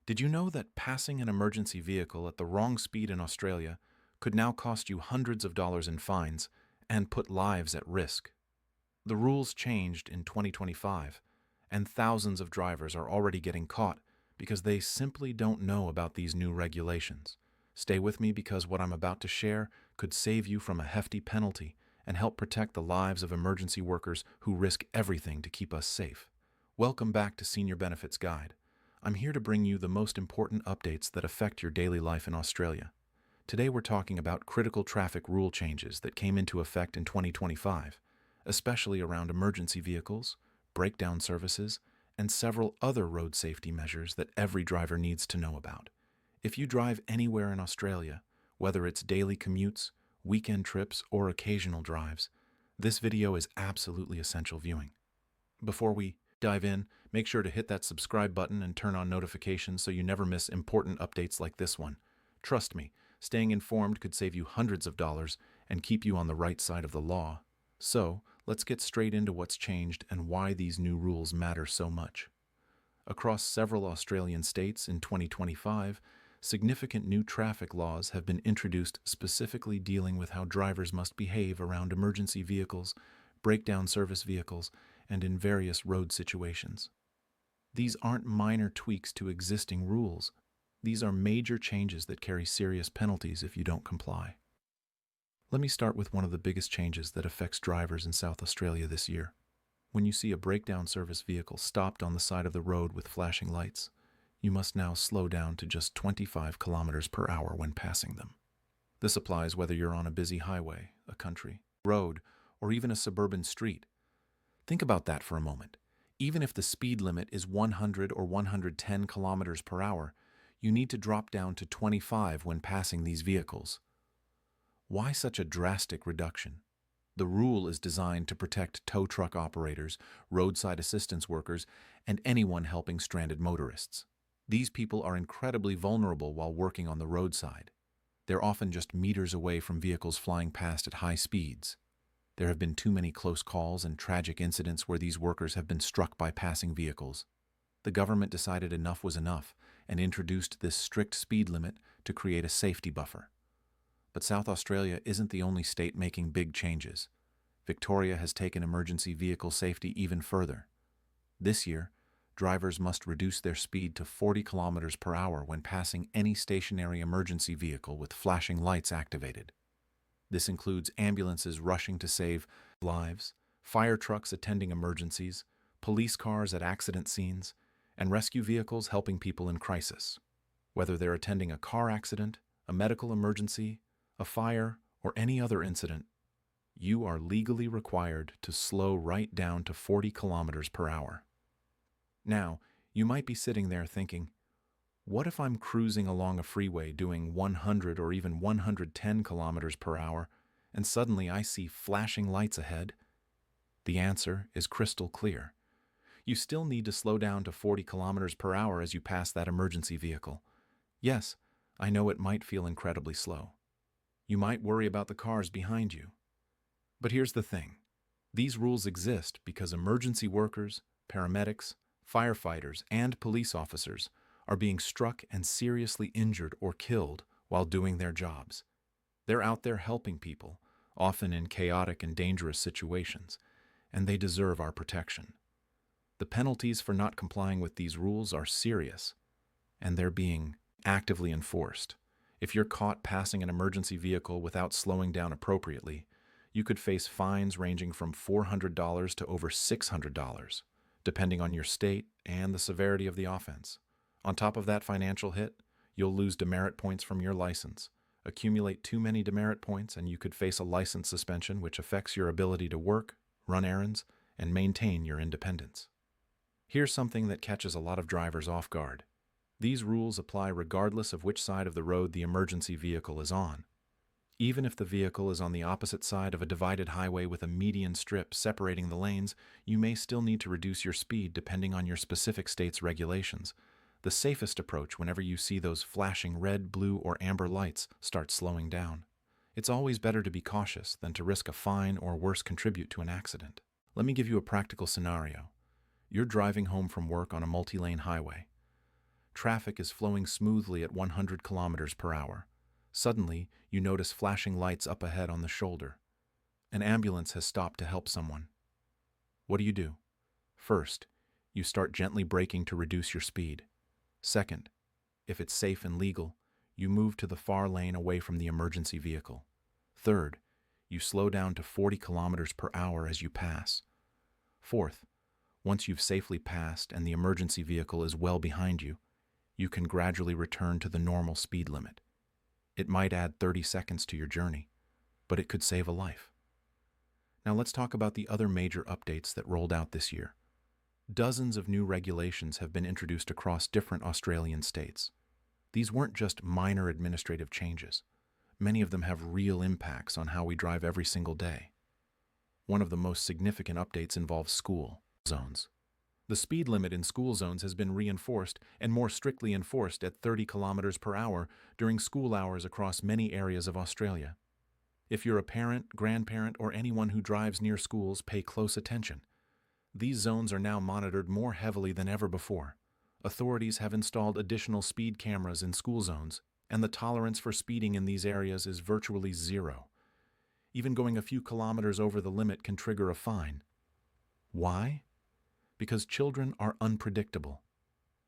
Did you know that passing an emergency vehicle at the wrong speed in Australia could now cost you hundreds of dollars in fines and put lives at risk? The rules changed in 2025, and thousands of drivers are already getting caught because they simply don't know about these new regulations. Stay with me because what I'm about to share could save you from a hefty penalty and help protect the lives of emergency workers who risk everything to keep us safe. Welcome back to Senior Benefits Guide. I'm here to bring you the most important updates that affect your daily life in Australia. Today we're talking about critical traffic rule changes that came into effect in 2025, especially around emergency vehicles, breakdown services, and several other road safety measures that every driver needs to know about. If you drive anywhere in Australia, whether it's daily commutes, weekend trips, or occasional drives, this video is absolutely essential viewing. Before we dive in, make sure to hit that subscribe button and turn on notifications so you never miss important updates like this one. Trust me, staying informed could save you hundreds of dollars and keep you on the right side of the law. So, let's get straight into what's changed and why these new rules matter so much. Across several Australian states in 2025, significant new traffic laws have been introduced specifically dealing with how drivers must behave around emergency vehicles, breakdown service vehicles, and in various road situations. These aren't minor tweaks to existing rules. These are major changes that carry serious penalties if you don't comply. Let me start with one of the biggest changes that affects drivers in South Australia this year. When you see a breakdown service vehicle stopped on the side of the road with flashing lights, you must now slow down to just 25 kilometers per hour when passing them. This applies whether you're on a busy highway, a country road, or even a suburban street. Think about that for a moment. Even if the speed limit is 100 or 110 kilometers per hour, you need to drop down to 25 when passing these vehicles. Why such a drastic reduction? The rule is designed to protect tow truck operators, roadside assistance workers, and anyone helping stranded motorists. These people are incredibly vulnerable while working on the roadside. They're often just meters away from vehicles flying past at high speeds. There have been too many close calls and tragic incidents where these workers have been struck by passing vehicles. The government decided enough was enough and introduced this strict speed limit to create a safety buffer. But South Australia isn't the only state making big changes. Victoria has taken emergency vehicle safety even further. This year, drivers must reduce their speed to 40 kilometers per hour when passing any stationary emergency vehicle with flashing lights activated. This includes ambulances rushing to save lives, fire trucks attending emergencies, police cars at accident scenes, and rescue vehicles helping people in crisis. Whether they're attending a car accident, a medical emergency, a fire, or any other incident, you are legally required to slow right down to 40 kilometers per hour. Now, you might be sitting there thinking, what if I'm cruising along a freeway doing 100 or even 110 kilometers per hour and suddenly I see flashing lights ahead? The answer is crystal clear. You still need to slow down to 40 kilometers per hour as you pass that emergency vehicle. Yes, I know it might feel incredibly slow. You might worry about the cars behind you. But here's the thing. These rules exist because emergency workers, paramedics, firefighters, and police officers are being struck and seriously injured or killed while doing their jobs. They're out there helping people, often in chaotic and dangerous situations, and they deserve our protection. The penalties for not complying with these rules are serious, and they're being actively enforced. If you're caught passing an emergency vehicle without slowing down appropriately, you could face fines ranging from $400 to over $600, depending on your state and the severity of the offense. On top of that financial hit, you'll lose demerit points from your license. Accumulate too many demerit points and you could face a license suspension which affects your ability to work, run errands, and maintain your independence. Here's something that catches a lot of drivers off guard. These rules apply regardless of which side of the road the emergency vehicle is on. Even if the vehicle is on the opposite side of a divided highway with a median strip separating the lanes, you may still need to reduce your speed depending on your specific state's regulations. The safest approach whenever you see those flashing red, blue, or amber lights, start slowing down. It's always better to be cautious than to risk a fine or worse contribute to an accident. Let me give you a practical scenario. You're driving home from work on a multi-lane highway. traffic is flowing smoothly at 100 kilometers per hour. Suddenly, you notice flashing lights up ahead on the shoulder. An ambulance has stopped to help someone. What do? First, you start gently braking to reduce your speed. Second, if it's safe and legal, you move to the far lane away from the emergency vehicle. Third, you slow down to 40 kilometers per hour as you pass. Fourth, once you've safely passed and the emergency vehicle is well behind you, you can gradually return to the normal speed limit. It might add 30 seconds to your journey, but it could save a life. Now let's talk about the other major updates that rolled out this year. Dozens of new regulations have been introduced across different Australian states. These weren't just minor administrative changes. Many of them have real impacts on how we drive every single day. One of the most significant updates involves school zones. The speed limit in school zones has been reinforced and more strictly enforced at 30 kilometers per hour during school hours across many areas of Australia. If you're a parent, grandparent, or anyone who drives near schools, pay close attention. These zones are now monitored more heavily than ever before. Authorities have installed additional speed cameras in school zones, and the tolerance for speeding in these areas is virtually zero. Even going a few kilometers over the limit can trigger a fine. Why? Because children are unpredictable.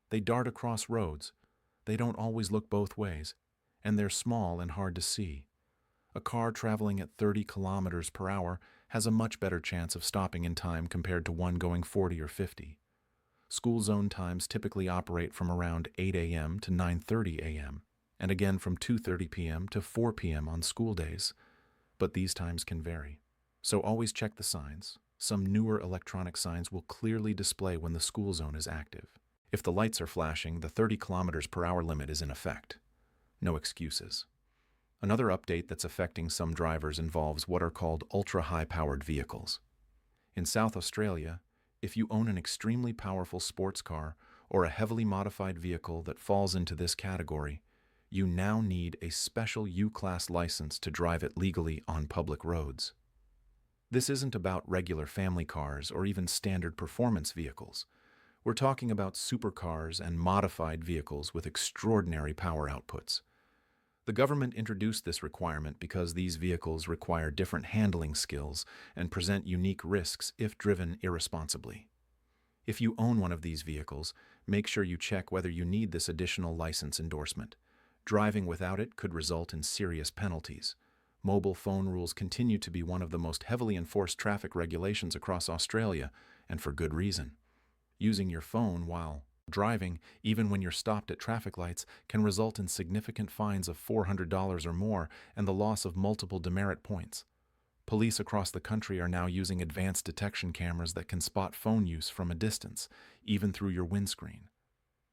They dart across roads. They don't always look both ways, and they're small and hard to see. A car traveling at 30 kilometers per hour has a much better chance of stopping in time compared to one going 40 or 50. School zone times typically operate from around 8 a.m. to 9:30 a.m., and again from 2:30 p.m. to 4 p.m. on school days, but these times can vary. So always check the signs. Some newer electronic signs will clearly display when the school zone is active. If the lights are flashing, the 30 kilometers per hour limit is in effect. No excuses. Another update that's affecting some drivers involves what are called ultra-high-powered vehicles. In South Australia, if you own an extremely powerful sports car or a heavily modified vehicle that falls into this category, you now need a special U-Class license to drive it legally on public roads. This isn't about regular family cars or even standard performance vehicles. We're talking about supercars and modified vehicles with extraordinary power outputs. The government introduced this requirement because these vehicles require different handling skills and present unique risks if driven irresponsibly. If you own one of these vehicles, make sure you check whether you need this additional license endorsement. Driving without it could result in serious penalties. Mobile phone rules continue to be one of the most heavily enforced traffic regulations across Australia, and for good reason. Using your phone while driving, even when you're stopped at traffic lights, can result in significant fines of $400 or more and the loss of multiple demerit points. Police across the country are now using advanced detection cameras that can spot phone use from a distance, even through your windscreen.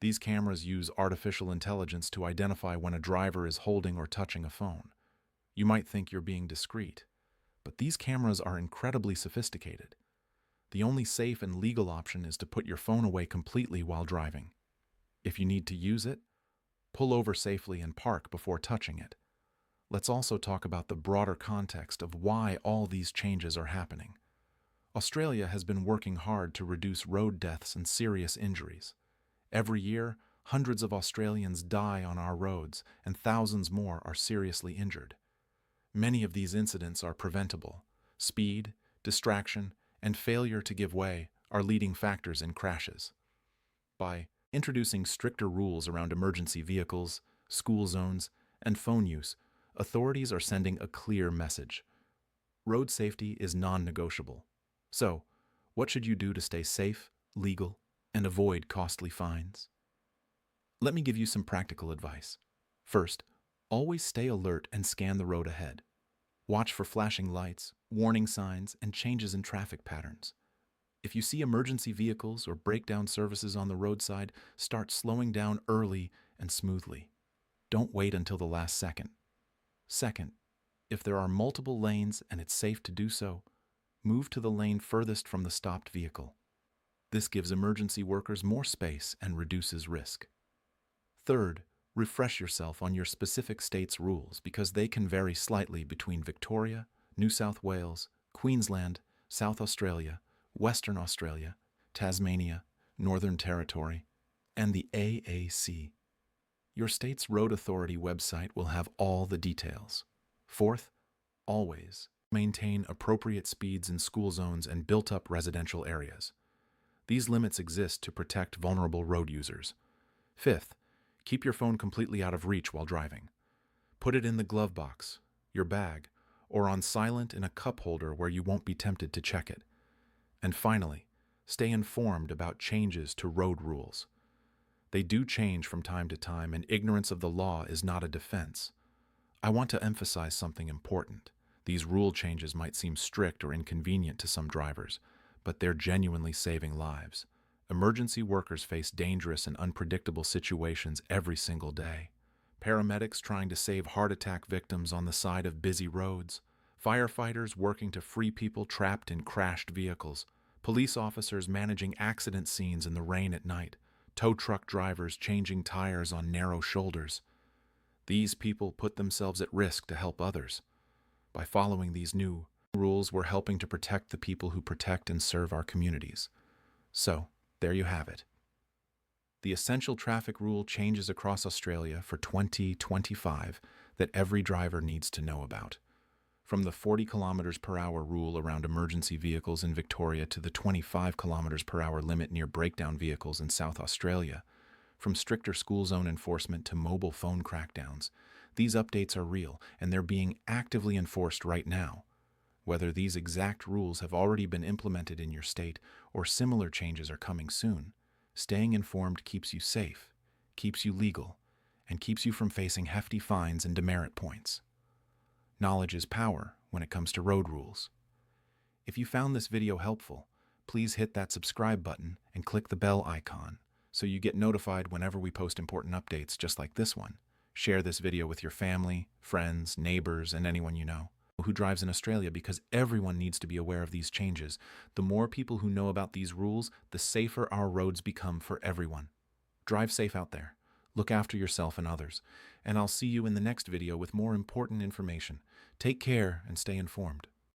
These cameras use artificial intelligence to identify when a driver is holding or touching a phone. You might think you're being discreet, but these cameras are incredibly sophisticated. The only safe and legal option is to put your phone away completely while driving. If you need to use it, pull over safely and park before touching it. Let's also talk about the broader context of why all these changes are happening. Australia has been working hard to reduce road deaths and serious injuries. Every year, hundreds of Australians die on our roads, and thousands more are seriously injured. Many of these incidents are preventable. Speed, distraction, and failure to give way are leading factors in crashes. By introducing stricter rules around emergency vehicles, school zones, and phone use, authorities are sending a clear message. Road safety is non-negotiable. So, what should you do to stay safe, legal, and avoid costly fines? Let me give you some practical advice. First, always stay alert and scan the road ahead. Watch for flashing lights, warning signs, and changes in traffic patterns. If you see emergency vehicles or breakdown services on the roadside, start slowing down early and smoothly. Don't wait until the last second. Second, if there are multiple lanes and it's safe to do so, move to the lane furthest from the stopped vehicle. This gives emergency workers more space and reduces risk. Third, refresh yourself on your specific state's rules because they can vary slightly between Victoria, New South Wales, Queensland, South Australia, Western Australia, Tasmania, Northern Territory, and the AAC. Your state's road authority website will have all the details. Fourth, always maintain appropriate speeds in school zones and built-up residential areas. These limits exist to protect vulnerable road users. Fifth, keep your phone completely out of reach while driving. Put it in the glove box, your bag, or on silent in a cup holder where you won't be tempted to check it. And finally, stay informed about changes to road rules. They do change from time to time, and ignorance of the law is not a defense. I want to emphasize something important. These rule changes might seem strict or inconvenient to some drivers, but they're genuinely saving lives. Emergency workers face dangerous and unpredictable situations every single day. Paramedics trying to save heart attack victims on the side of busy roads. Firefighters working to free people trapped in crashed vehicles. Police officers managing accident scenes in the rain at night. Tow truck drivers changing tires on narrow shoulders. These people put themselves at risk to help others. By following these new rules, we're helping to protect the people who protect and serve our communities. So, there you have it. The essential traffic rule changes across Australia for 2025 that every driver needs to know about. From the 40 kilometers per hour rule around emergency vehicles in Victoria to the 25 kilometers per hour limit near breakdown vehicles in South Australia, from stricter school zone enforcement to mobile phone crackdowns, these updates are real and they're being actively enforced right now. Whether these exact rules have already been implemented in your state or similar changes are coming soon, staying informed keeps you safe, keeps you legal, and keeps you from facing hefty fines and demerit points. Knowledge is power when it comes to road rules. If you found this video helpful, please hit that subscribe button and click the bell icon so you get notified whenever we post important updates just like this one. Share this video with your family, friends, neighbors, and anyone you know who drives in Australia, because everyone needs to be aware of these changes. The more people who know about these rules, the safer our roads become for everyone. Drive safe out there. Look after yourself and others. And I'll see you in the next video with more important information. Take care and stay informed.